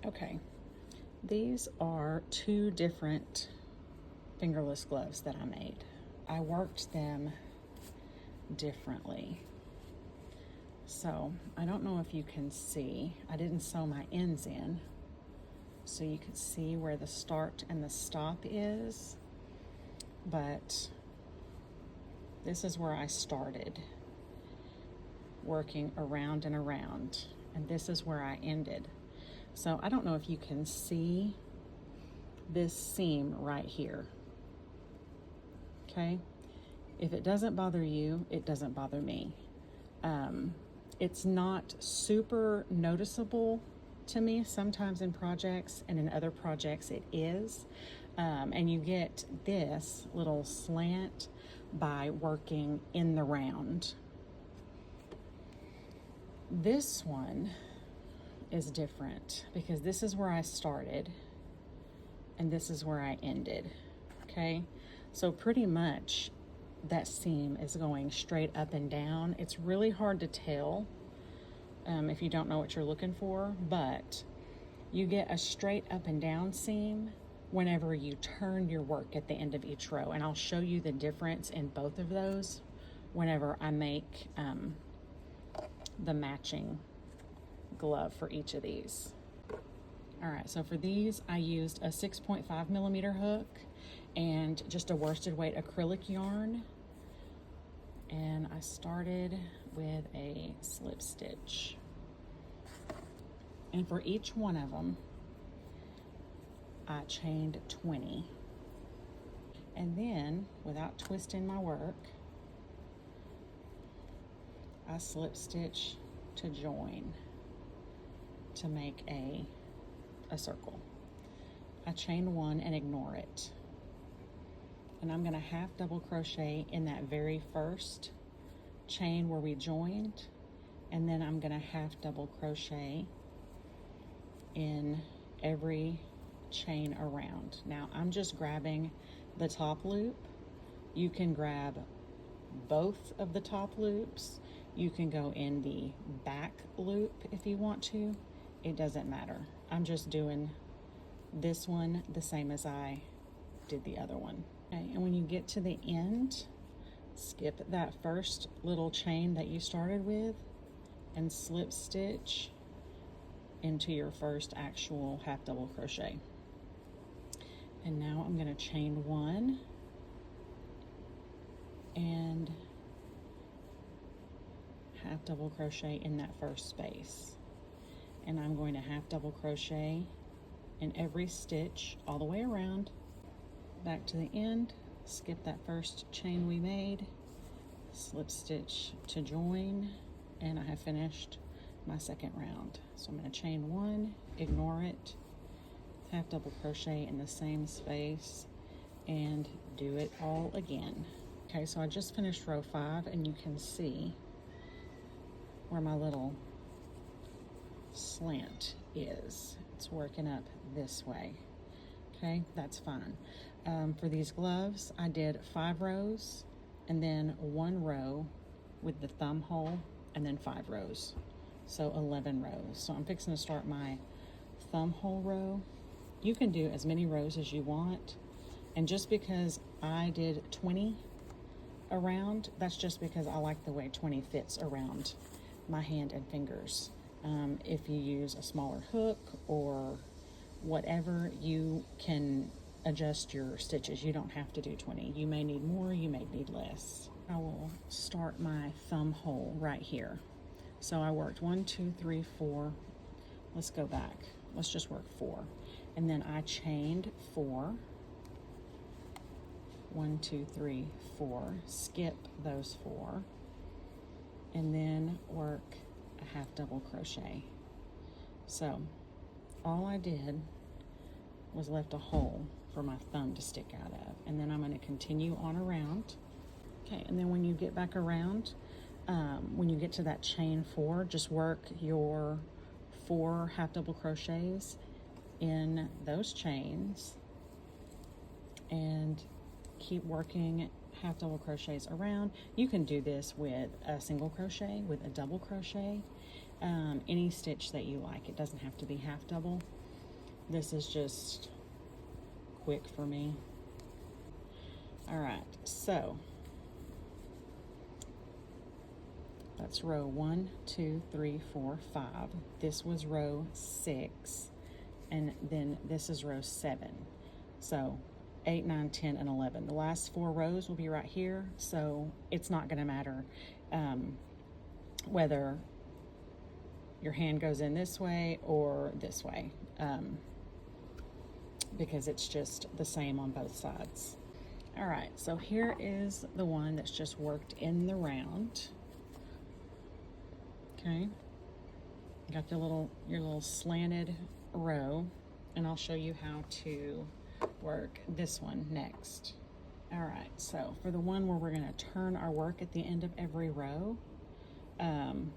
Okay, these are two different fingerless gloves that I made. I worked them differently. So I don't know if you can see, I didn't sew my ends in so you could see where the start and the stop is, but this is where I started working around and around, and this is where I ended. So I don't know if you can see this seam right here. Okay, if it doesn't bother you, it doesn't bother me. It's not super noticeable to me sometimes in projects, and in other projects it is. And you get this little slant by working in the round. This one is different because this is where I started and this is where I ended. Okay, so pretty much that seam is going straight up and down. It's really hard to tell if you don't know what you're looking for, but you get a straight up and down seam whenever you turn your work at the end of each row, and I'll show you the difference in both of those whenever I make the matching glove for each of these. All right, so for these I used a 6.5 millimeter hook and just a worsted weight acrylic yarn, and I started with a slip stitch, and for each one of them I chained 20, and then without twisting my work I slip stitch to join to make a circle. I chain one and ignore it, and I'm going to half double crochet in that very first chain where we joined, and then I'm going to half double crochet in every chain around. Now I'm just grabbing the top loop. You can grab both of the top loops. You can go in the back loop if you want to. It doesn't matter. I'm just doing this one the same as I did the other one. Okay, and when you get to the end, skip that first little chain that you started with and slip stitch into your first actual half double crochet. And now I'm going to chain one and half double crochet in that first space, and I'm going to half double crochet in every stitch all the way around back to the end, skip that first chain we made, slip stitch to join, and I have finished my second round. So I'm going to chain one, ignore it, half double crochet in the same space, and do it all again. Okay, so I just finished row 5, and you can see where my little slant is. It's working up this way. Okay, that's fine. For these gloves, I did 5 rows and then 1 row with the thumb hole, and then 5 rows. So 11 rows. So I'm fixing to start my thumb hole row. You can do as many rows as you want. And just because I did 20 around, that's just because I like the way 20 fits around my hand and fingers. If you use a smaller hook or whatever, you can adjust your stitches. You don't have to do 20. You may need more, you may need less. I will start my thumb hole right here. So I worked 1, 2, 3, 4. Let's go back. Let's just work 4. And then I chained 4. 1, 2, 3, 4. Skip those 4. And then work a half double crochet. So all I did was left a hole for my thumb to stick out of, and then I'm going to continue on around. Okay, and then when you get back around, when you get to that chain 4, just work your 4 half double crochets in those chains and keep working half double crochets around. You can do this with a single crochet, with a double crochet, any stitch that you like. It doesn't have to be half double. This is just quick for me. All right, so that's row 1, 2, 3, 4, 5. This was row 6, and then this is row 7. So 8, 9, 10, and 11. The last 4 rows will be right here, so it's not going to matter whether your hand goes in this way or this way, because it's just the same on both sides. All right, so here is the one that's just worked in the round. Okay, got your little slanted row, and I'll show you how to work this one next. All right, so for the one where we're going to turn our work at the end of every row, I'm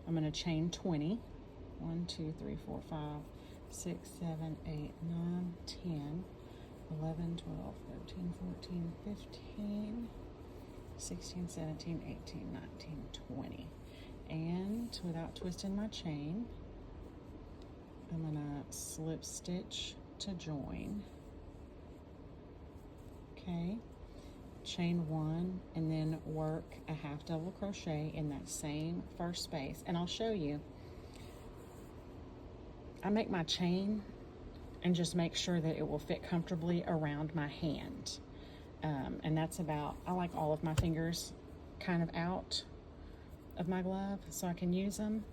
going to chain 20. 1, 2, 3, 4, 5, 6, 7, 8, 9, 10, 11, 12, 13, 14, 15, 16, 17, 18, 19, 20. And without twisting my chain, I'm going to slip stitch to join. Okay, chain 1 and then work a half double crochet in that same first space. And I'll show you. I make my chain and just make sure that it will fit comfortably around my hand. And that's about, I like all of my fingers kind of out of my glove so I can use them.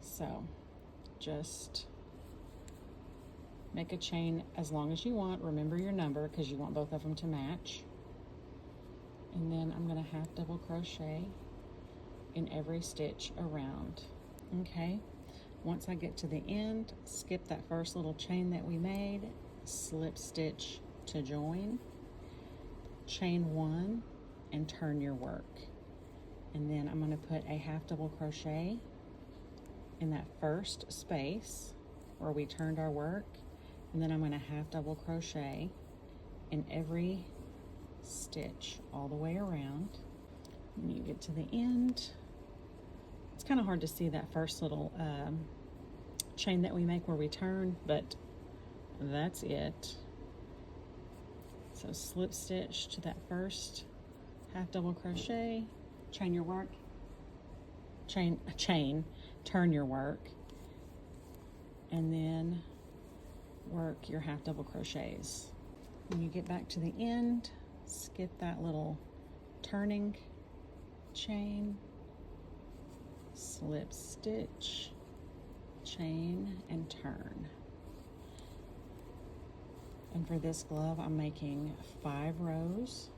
So just make a chain as long as you want. Remember your number because you want both of them to match. And then I'm going to half double crochet in every stitch around. Okay, once I get to the end, skip that first little chain that we made, slip stitch to join, chain 1 and turn your work. And then I'm going to put a half double crochet in that first space where we turned our work, and then I'm going to half double crochet in every stitch all the way around. When you get to the end, it's kind of hard to see that first little chain that we make where we turn, but that's it. So slip stitch to that first half double crochet, chain your work, chain, turn your work, and then work your half double crochets. When you get back to the end, skip that little turning chain, slip stitch, chain, and turn. And for this glove, I'm making 5 rows,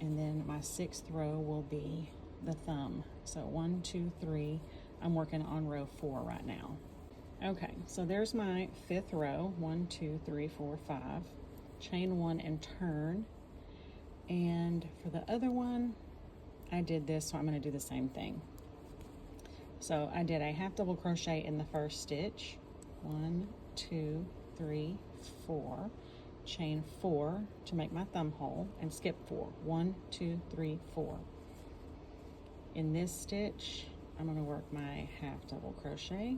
and then my 6th row will be the thumb. So 1, 2, 3, I'm working on row 4 right now. Okay, so there's my 5th row, 1, 2, 3, 4, 5, chain 1 and turn. And for the other one, I did this, so I'm going to do the same thing. So I did a half double crochet in the first stitch, 1, 2, 3, 4, chain 4 to make my thumb hole, and skip 4, 1, 2, 3, 4. In this stitch, I'm going to work my half double crochet,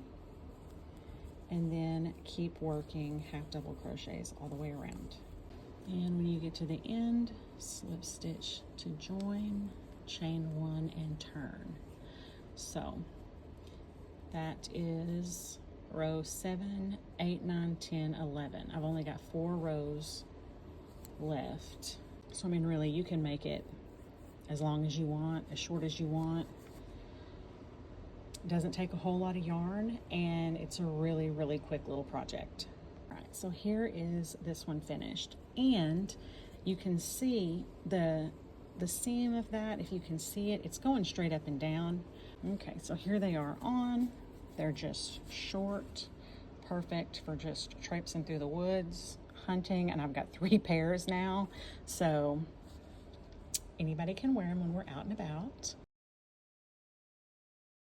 and then keep working half double crochets all the way around. And when you get to the end, slip stitch to join, chain 1 and turn. So that is row 7, 8, 9, 10, 11. I've only got 4 rows left. So I mean, really, you can make it as long as you want, as short as you want. It doesn't take a whole lot of yarn, and it's a really, really quick little project. All right, so here is this one finished, and you can see the seam of that. If you can see it, it's going straight up and down. Okay, so here they are on. They're just short, perfect for just traipsing through the woods, hunting, and I've got 3 pairs now, so anybody can wear them when we're out and about.